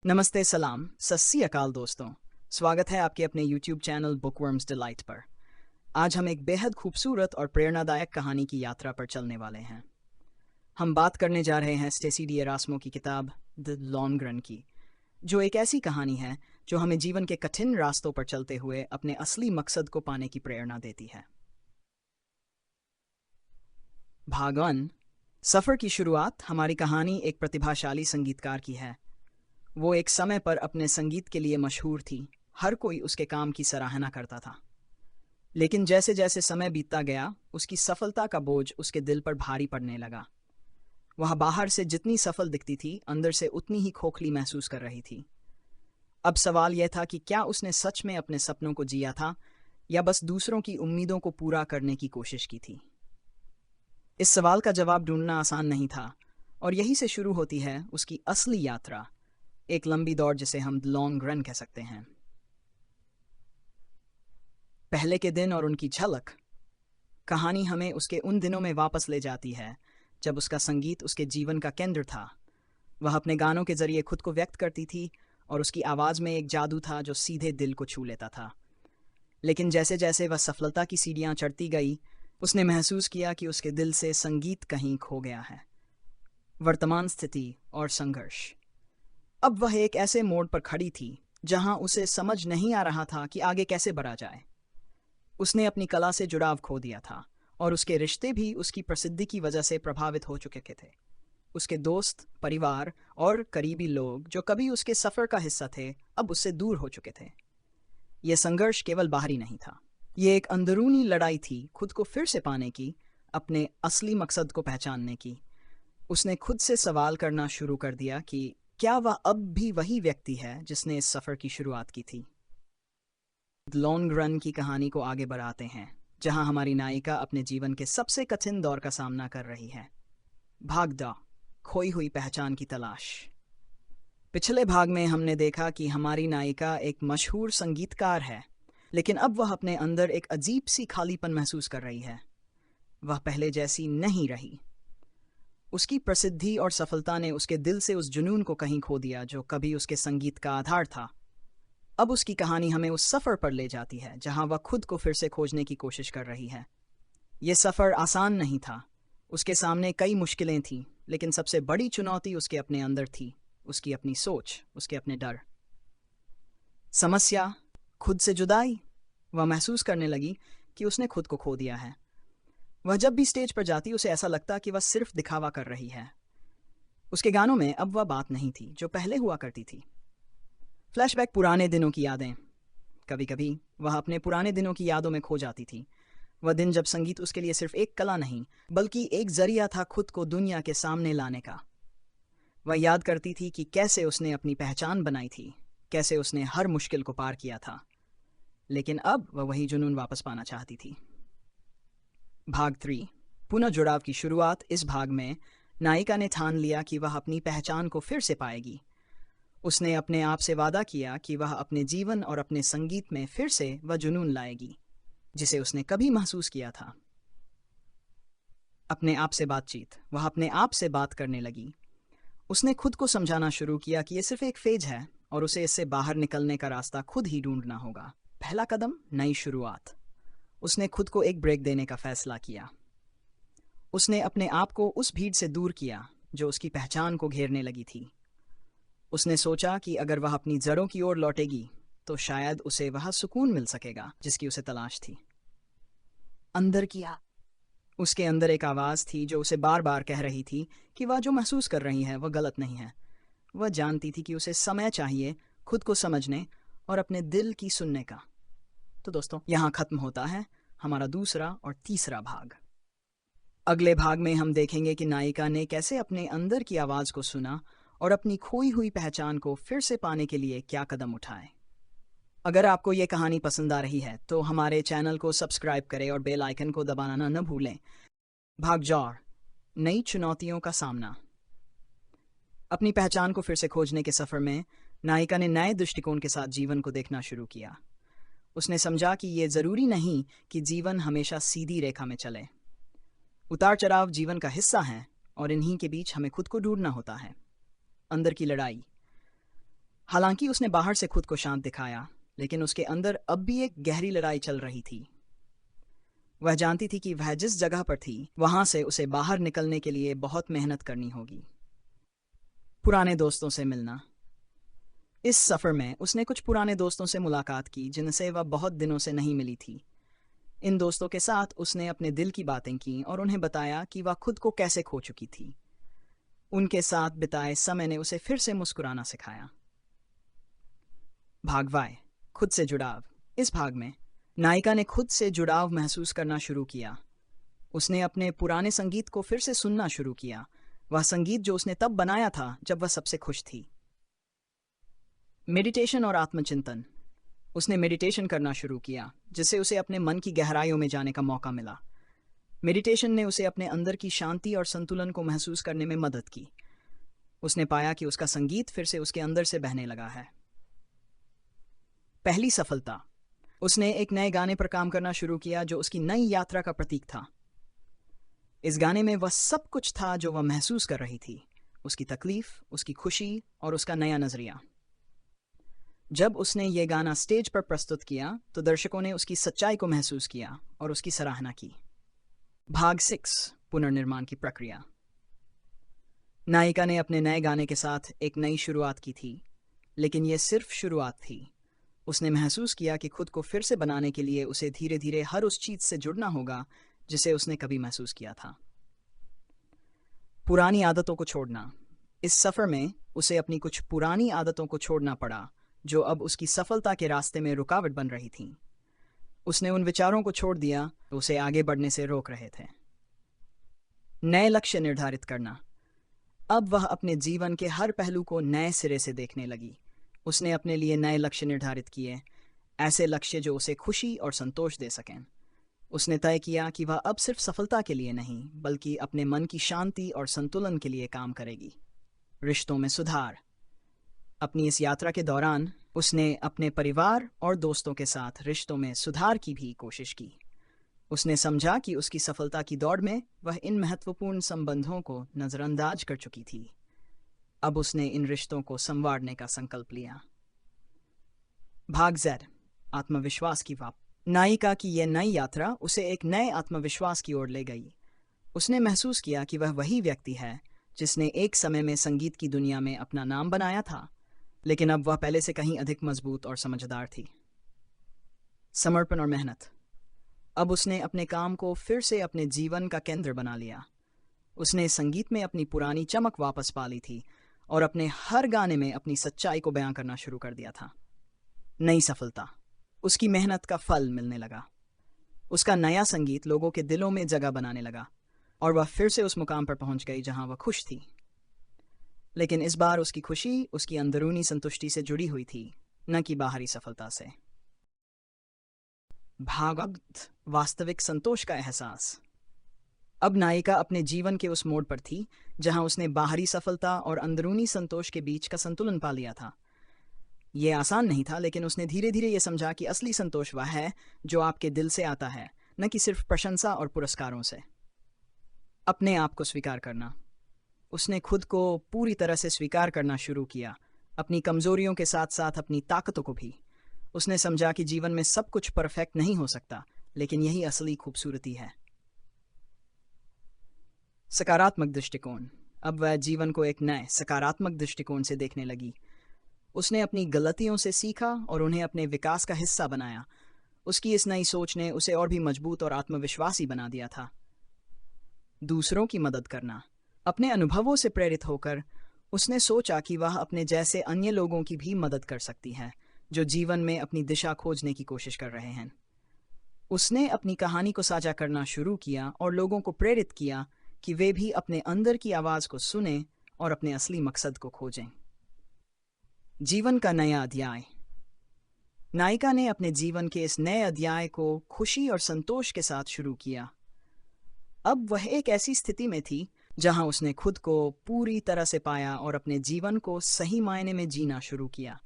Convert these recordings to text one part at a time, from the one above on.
नमस्ते, सलाम, सत श्री अकाल दोस्तों। स्वागत है आपके अपने YouTube चैनल बुकवर्म्स डिलाइट पर। आज हम एक बेहद खूबसूरत और प्रेरणादायक कहानी की यात्रा पर चलने वाले हैं। हम बात करने जा रहे हैं स्टेसी डी एरास्मो की किताब द लॉन्ग रन की, जो एक ऐसी कहानी है जो हमें जीवन के कठिन रास्तों पर चलते हुए अपने असली मकसद को पाने की प्रेरणा देती है। भाग 1। सफ़र की शुरुआत। हमारी कहानी एक प्रतिभाशाली संगीतकार की है। वो एक समय पर अपने संगीत के लिए मशहूर थी। हर कोई उसके काम की सराहना करता था। लेकिन जैसे जैसे समय बीतता गया, उसकी सफलता का बोझ उसके दिल पर भारी पड़ने लगा। वह बाहर से जितनी सफल दिखती थी, अंदर से उतनी ही खोखली महसूस कर रही थी। अब सवाल यह था कि क्या उसने सच में अपने सपनों को जिया था या बस दूसरों की उम्मीदों को पूरा करने की कोशिश की थी। इस सवाल का जवाब ढूंढना आसान नहीं था, और यही से शुरू होती है उसकी असली यात्रा, एक लंबी दौड़ जिसे हम लॉन्ग रन कह सकते हैं। पहले के दिन और उनकी झलक। कहानी हमें उसके उन दिनों में वापस ले जाती है जब उसका संगीत उसके जीवन का केंद्र था। वह अपने गानों के जरिए खुद को व्यक्त करती थी, और उसकी आवाज़ में एक जादू था जो सीधे दिल को छू लेता था। लेकिन जैसे जैसे वह सफलता की सीढ़ियाँ चढ़ती गई, उसने महसूस किया कि उसके दिल से संगीत कहीं खो गया है। वर्तमान स्थिति और संघर्ष। अब वह एक ऐसे मोड़ पर खड़ी थी जहां उसे समझ नहीं आ रहा था कि आगे कैसे बढ़ा जाए। उसने अपनी कला से जुड़ाव खो दिया था, और उसके रिश्ते भी उसकी प्रसिद्धि की वजह से प्रभावित हो चुके थे। उसके दोस्त, परिवार और करीबी लोग जो कभी उसके सफ़र का हिस्सा थे, अब उससे दूर हो चुके थे। यह संघर्ष केवल बाहरी नहीं था, ये एक अंदरूनी लड़ाई थी, खुद को फिर से पाने की, अपने असली मकसद को पहचानने की। उसने खुद से सवाल करना शुरू कर दिया कि क्या वह अब भी वही व्यक्ति है जिसने इस सफ़र की शुरुआत की थी। लॉन्ग रन की कहानी को आगे बढ़ाते हैं, जहां हमारी नायिका अपने जीवन के सबसे कठिन दौर का सामना कर रही है। भाग 2। खोई हुई पहचान की तलाश। पिछले भाग में हमने देखा कि हमारी नायिका एक मशहूर संगीतकार है, लेकिन अब वह अपने अंदर एक अजीब सी खालीपन महसूस कर रही है। वह पहले जैसी नहीं रही। उसकी प्रसिद्धि और सफलता ने उसके दिल से उस जुनून को कहीं खो दिया जो कभी उसके संगीत का आधार था। अब उसकी कहानी हमें उस सफ़र पर ले जाती है जहां वह खुद को फिर से खोजने की कोशिश कर रही है। यह सफ़र आसान नहीं था। उसके सामने कई मुश्किलें थीं, लेकिन सबसे बड़ी चुनौती उसके अपने अंदर थी, उसकी अपनी सोच, उसके अपने डर। समस्या, खुद से जुदाई। वह महसूस करने लगी कि उसने खुद को खो दिया है। वह जब भी स्टेज पर जाती, उसे ऐसा लगता कि वह सिर्फ दिखावा कर रही है। उसके गानों में अब वह बात नहीं थी जो पहले हुआ करती थी। फ्लैशबैक, पुराने दिनों की यादें। कभी कभी वह अपने पुराने दिनों की यादों में खो जाती थी। वह दिन जब संगीत उसके लिए सिर्फ एक कला नहीं, बल्कि एक जरिया था खुद को दुनिया के सामने लाने का। वह याद करती थी कि कैसे उसने अपनी पहचान बनाई थी, कैसे उसने हर मुश्किल को पार किया था। लेकिन अब वह वही जुनून वापस पाना चाहती थी। भाग 3। पुनः जुड़ाव की शुरुआत। इस भाग में नायिका ने ठान लिया कि वह अपनी पहचान को फिर से पाएगी। उसने अपने आप से वादा किया कि वह अपने जीवन और अपने संगीत में फिर से वह जुनून लाएगी जिसे उसने कभी महसूस किया था। अपने आप से बातचीत। वह अपने आप से बात करने लगी। उसने खुद को समझाना शुरू किया कि यह सिर्फ एक फेज है, और उसे इससे बाहर निकलने का रास्ता खुद ही ढूंढना होगा। पहला कदम, नई शुरुआत। उसने खुद को एक ब्रेक देने का फैसला किया। उसने अपने आप को उस भीड़ से दूर किया जो उसकी पहचान को घेरने लगी थी। उसने सोचा कि अगर वह अपनी जड़ों की ओर लौटेगी तो शायद उसे वह सुकून मिल सकेगा जिसकी उसे तलाश थी। अंदर किया। उसके अंदर एक आवाज़ थी जो उसे बार बार कह रही थी कि वह जो महसूस कर रही है वह गलत नहीं है। वह जानती थी कि उसे समय चाहिए खुद को समझने और अपने दिल की सुनने का। तो दोस्तों, यहाँ खत्म होता है हमारा दूसरा और तीसरा भाग। अगले भाग में हम देखेंगे कि नायिका ने कैसे अपने अंदर की आवाज़ को सुना और अपनी खोई हुई पहचान को फिर से पाने के लिए क्या कदम उठाए। अगर आपको ये कहानी पसंद आ रही है तो हमारे चैनल को सब्सक्राइब करें और बेल आइकन को दबाना न भूलें। भाग 4। नई चुनौतियों का सामना। अपनी पहचान को फिर से खोजने के सफ़र में नायिका ने नए दृष्टिकोण के साथ जीवन को देखना शुरू किया। उसने समझा कि ये ज़रूरी नहीं कि जीवन हमेशा सीधी रेखा में चले। उतार चढ़ाव जीवन का हिस्सा हैं, और इन्हीं के बीच हमें खुद को ढूंढना होता है। अंदर की लड़ाई। हालांकि उसने बाहर से खुद को शांत दिखाया, लेकिन उसके अंदर अब भी एक गहरी लड़ाई चल रही थी। वह जानती थी कि वह जिस जगह पर थी वहां से उसे बाहर निकलने के लिए बहुत मेहनत करनी होगी। पुराने दोस्तों से मिलना। इस सफर में उसने कुछ पुराने दोस्तों से मुलाकात की जिनसे वह बहुत दिनों से नहीं मिली थी। इन दोस्तों के साथ उसने अपने दिल की बातें की और उन्हें बताया कि वह खुद को कैसे खो चुकी थी। उनके साथ बिताए समय ने उसे फिर से मुस्कुराना सिखाया। भाग वाई, खुद से जुड़ाव। इस भाग में नायिका ने खुद से जुड़ाव महसूस करना शुरू किया। उसने अपने पुराने संगीत को फिर से सुनना शुरू किया, वह संगीत जो उसने तब बनाया था जब वह सबसे खुश थी। मेडिटेशन और आत्मचिंतन। उसने मेडिटेशन करना शुरू किया, जिससे उसे अपने मन की गहराइयों में जाने का मौका मिला। मेडिटेशन ने उसे अपने अंदर की शांति और संतुलन को महसूस करने में मदद की। उसने पाया कि उसका संगीत फिर से उसके अंदर से बहने लगा है। पहली सफलता। उसने एक नए गाने पर काम करना शुरू किया जो उसकी नई यात्रा का प्रतीक था। इस गाने में वह सब कुछ था जो वह महसूस कर रही थी, उसकी तकलीफ, उसकी खुशी और उसका नया नजरिया। जब उसने ये गाना स्टेज पर प्रस्तुत किया तो दर्शकों ने उसकी सच्चाई को महसूस किया और उसकी सराहना की। भाग 6, पुनर्निर्माण की प्रक्रिया। नायिका ने अपने नए गाने के साथ एक नई शुरुआत की थी, लेकिन यह सिर्फ शुरुआत थी। उसने महसूस किया कि खुद को फिर से बनाने के लिए उसे धीरे धीरे हर उस चीज से जुड़ना होगा जिसे उसने कभी महसूस किया था। पुरानी आदतों को छोड़ना। इस सफर में उसे अपनी कुछ पुरानी आदतों को छोड़ना पड़ा जो अब उसकी सफलता के रास्ते में रुकावट बन रही थीं। उसने उन विचारों को छोड़ दिया जो उसे आगे बढ़ने से रोक रहे थे। नए लक्ष्य निर्धारित करना। अब वह अपने जीवन के हर पहलू को नए सिरे से देखने लगी। उसने अपने लिए नए लक्ष्य निर्धारित किए, ऐसे लक्ष्य जो उसे खुशी और संतोष दे सकें। उसने तय किया कि वह अब सिर्फ सफलता के लिए नहीं, बल्कि अपने मन की शांति और संतुलन के लिए काम करेगी। रिश्तों में सुधार। अपनी इस यात्रा के दौरान उसने अपने परिवार और दोस्तों के साथ रिश्तों में सुधार की भी कोशिश की। उसने समझा कि उसकी सफलता की दौड़ में वह इन महत्वपूर्ण संबंधों को नजरअंदाज कर चुकी थी। अब उसने इन रिश्तों को संवारने का संकल्प लिया। भाग Z, आत्मविश्वास की वाप। नायिका की यह नई यात्रा उसे एक नए आत्मविश्वास की ओर ले गई। उसने महसूस किया कि वह वही व्यक्ति है जिसने एक समय में संगीत की दुनिया में अपना नाम बनाया था, लेकिन अब वह पहले से कहीं अधिक मजबूत और समझदार थी। समर्पण और मेहनत। अब उसने अपने काम को फिर से अपने जीवन का केंद्र बना लिया। उसने संगीत में अपनी पुरानी चमक वापस पा ली थी और अपने हर गाने में अपनी सच्चाई को बयां करना शुरू कर दिया था। नई सफलता। उसकी मेहनत का फल मिलने लगा। उसका नया संगीत लोगों के दिलों में जगह बनाने लगा और वह फिर से उस मुकाम पर पहुंच गई जहां वह खुश थी। लेकिन इस बार उसकी खुशी उसकी अंदरूनी संतुष्टि से जुड़ी हुई थी, न कि बाहरी सफलता से। भाग वास्तविक संतोष का एहसास। अब नायिका अपने जीवन के उस मोड़ पर थी जहां उसने बाहरी सफलता और अंदरूनी संतोष के बीच का संतुलन पा लिया था। यह आसान नहीं था, लेकिन उसने धीरे धीरे यह समझा कि असली संतोष वह है जो आपके दिल से आता है, न कि सिर्फ प्रशंसा और पुरस्कारों से। अपने आप को स्वीकार करना। उसने खुद को पूरी तरह से स्वीकार करना शुरू किया, अपनी कमजोरियों के साथ साथ अपनी ताकतों को भी। उसने समझा कि जीवन में सब कुछ परफेक्ट नहीं हो सकता, लेकिन यही असली खूबसूरती है। सकारात्मक दृष्टिकोण। अब वह जीवन को एक नए सकारात्मक दृष्टिकोण से देखने लगी। उसने अपनी गलतियों से सीखा और उन्हें अपने विकास का हिस्सा बनाया। उसकी इस नई सोच ने उसे और भी मजबूत और आत्मविश्वासी बना दिया था। दूसरों की मदद करना। अपने अनुभवों से प्रेरित होकर उसने सोचा कि वह अपने जैसे अन्य लोगों की भी मदद कर सकती है जो जीवन में अपनी दिशा खोजने की कोशिश कर रहे हैं। उसने अपनी कहानी को साझा करना शुरू किया और लोगों को प्रेरित किया कि वे भी अपने अंदर की आवाज को सुनें और अपने असली मकसद को खोजें। जीवन का नया अध्याय। नायिका ने अपने जीवन के इस नए अध्याय को खुशी और संतोष के साथ शुरू किया। अब वह एक ऐसी स्थिति में थी जहां उसने खुद को पूरी तरह से पाया और अपने जीवन को सही मायने में जीना शुरू किया।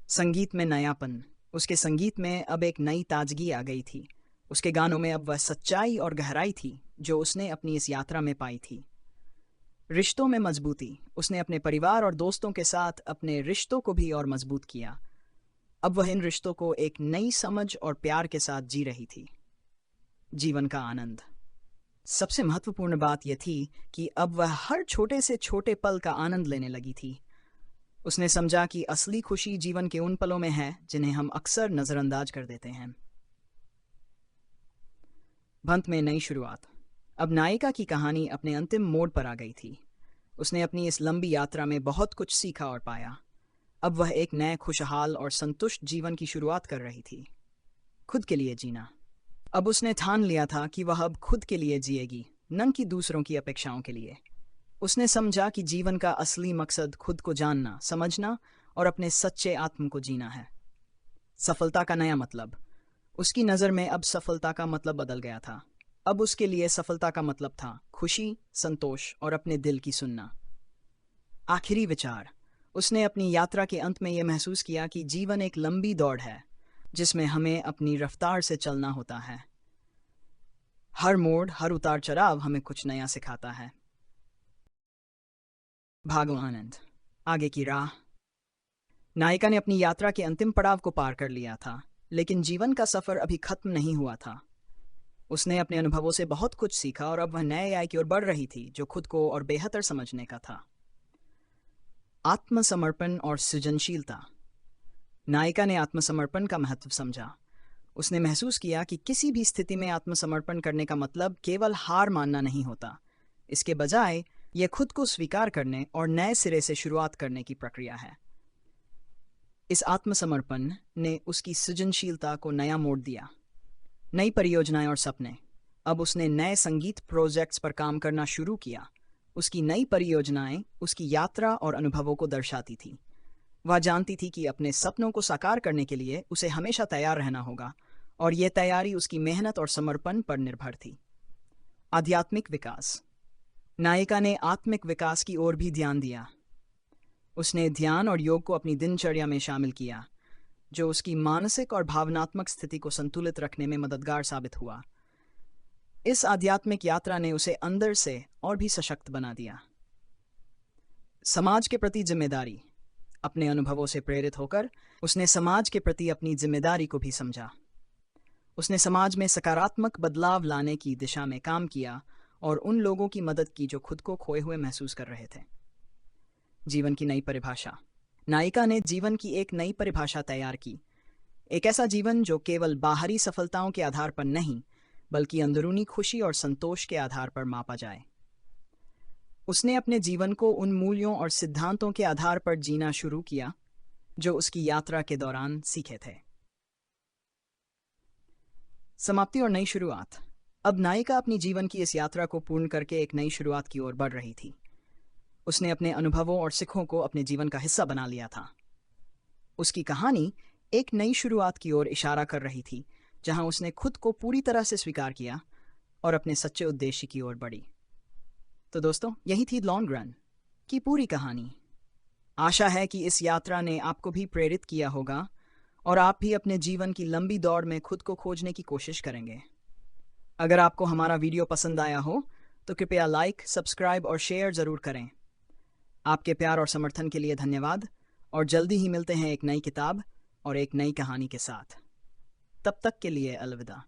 संगीत में नयापन। उसके संगीत में अब एक नई ताजगी आ गई थी। उसके गानों में अब वह सच्चाई और गहराई थी जो उसने अपनी इस यात्रा में पाई थी। रिश्तों में मजबूती। उसने अपने परिवार और दोस्तों के साथ अपने रिश्तों को भी और मजबूत किया। अब वह इन रिश्तों को एक नई समझ और प्यार के साथ जी रही थी। जीवन का आनंद। सबसे महत्वपूर्ण बात यह थी कि अब वह हर छोटे से छोटे पल का आनंद लेने लगी थी। उसने समझा कि असली खुशी जीवन के उन पलों में है जिन्हें हम अक्सर नजरअंदाज कर देते हैं। अंत में नई शुरुआत। अब नायिका की कहानी अपने अंतिम मोड़ पर आ गई थी। उसने अपनी इस लंबी यात्रा में बहुत कुछ सीखा और पाया। अब वह एक नए खुशहाल और संतुष्ट जीवन की शुरुआत कर रही थी। खुद के लिए जीना। अब उसने ठान लिया था कि वह अब खुद के लिए जिएगी, न कि दूसरों की अपेक्षाओं के लिए। उसने समझा कि जीवन का असली मकसद खुद को जानना, समझना और अपने सच्चे आत्म को जीना है। सफलता का नया मतलब। उसकी नज़र में अब सफलता का मतलब बदल गया था। अब उसके लिए सफलता का मतलब था खुशी, संतोष और अपने दिल की सुनना। आखिरी विचार। उसने अपनी यात्रा के अंत में यह महसूस किया कि जीवन एक लंबी दौड़ है जिसमें हमें अपनी रफ्तार से चलना होता है। हर मोड़, हर उतार चढ़ाव हमें कुछ नया सिखाता है। भागो आनंद। आगे की राह। नायिका ने अपनी यात्रा के अंतिम पड़ाव को पार कर लिया था, लेकिन जीवन का सफर अभी खत्म नहीं हुआ था। उसने अपने अनुभवों से बहुत कुछ सीखा और अब वह नए आय की ओर बढ़ रही थी जो खुद को और बेहतर समझने का था। आत्मसमर्पण और सृजनशीलता। नायिका ने आत्मसमर्पण का महत्व समझा। उसने महसूस किया कि किसी भी स्थिति में आत्मसमर्पण करने का मतलब केवल हार मानना नहीं होता। इसके बजाय यह खुद को स्वीकार करने और नए सिरे से शुरुआत करने की प्रक्रिया है। इस आत्मसमर्पण ने उसकी सृजनशीलता को नया मोड़ दिया। नई परियोजनाएं और सपने। अब उसने नए संगीत प्रोजेक्ट्स पर काम करना शुरू किया। उसकी नई परियोजनाएं उसकी यात्रा और अनुभवों को दर्शाती थी। वह जानती थी कि अपने सपनों को साकार करने के लिए उसे हमेशा तैयार रहना होगा, और यह तैयारी उसकी मेहनत और समर्पण पर निर्भर थी। आध्यात्मिक विकास। नायिका ने आत्मिक विकास की ओर भी ध्यान दिया। उसने ध्यान और योग को अपनी दिनचर्या में शामिल किया, जो उसकी मानसिक और भावनात्मक स्थिति को संतुलित रखने में मददगार साबित हुआ। इस आध्यात्मिक यात्रा ने उसे अंदर से और भी सशक्त बना दिया। समाज के प्रति जिम्मेदारी। अपने अनुभवों से प्रेरित होकर उसने समाज के प्रति अपनी जिम्मेदारी को भी समझा। उसने समाज में सकारात्मक बदलाव लाने की दिशा में काम किया और उन लोगों की मदद की जो खुद को खोए हुए महसूस कर रहे थे। जीवन की नई परिभाषा। नायिका ने जीवन की एक नई परिभाषा तैयार की। एक ऐसा जीवन जो केवल बाहरी सफलताओं के आधार पर नहीं, बल्कि अंदरूनी खुशी और संतोष के आधार पर मापा जाए। उसने अपने जीवन को उन मूल्यों और सिद्धांतों के आधार पर जीना शुरू किया जो उसकी यात्रा के दौरान सीखे थे। समाप्ति और नई शुरुआत। अब नायिका अपनी जीवन की इस यात्रा को पूर्ण करके एक नई शुरुआत की ओर बढ़ रही थी। उसने अपने अनुभवों और सिखों को अपने जीवन का हिस्सा बना लिया था। उसकी कहानी एक नई शुरुआत की ओर इशारा कर रही थी, जहां उसने खुद को पूरी तरह से स्वीकार किया और अपने सच्चे उद्देश्य की ओर बढ़ी। तो दोस्तों, यही थी लॉन्ग रन की पूरी कहानी। आशा है कि इस यात्रा ने आपको भी प्रेरित किया होगा और आप भी अपने जीवन की लंबी दौड़ में खुद को खोजने की कोशिश करेंगे। अगर आपको हमारा वीडियो पसंद आया हो तो कृपया लाइक, सब्सक्राइब और शेयर ज़रूर करें। आपके प्यार और समर्थन के लिए धन्यवाद, और जल्दी ही मिलते हैं एक नई किताब और एक नई कहानी के साथ। तब तक के लिए अलविदा।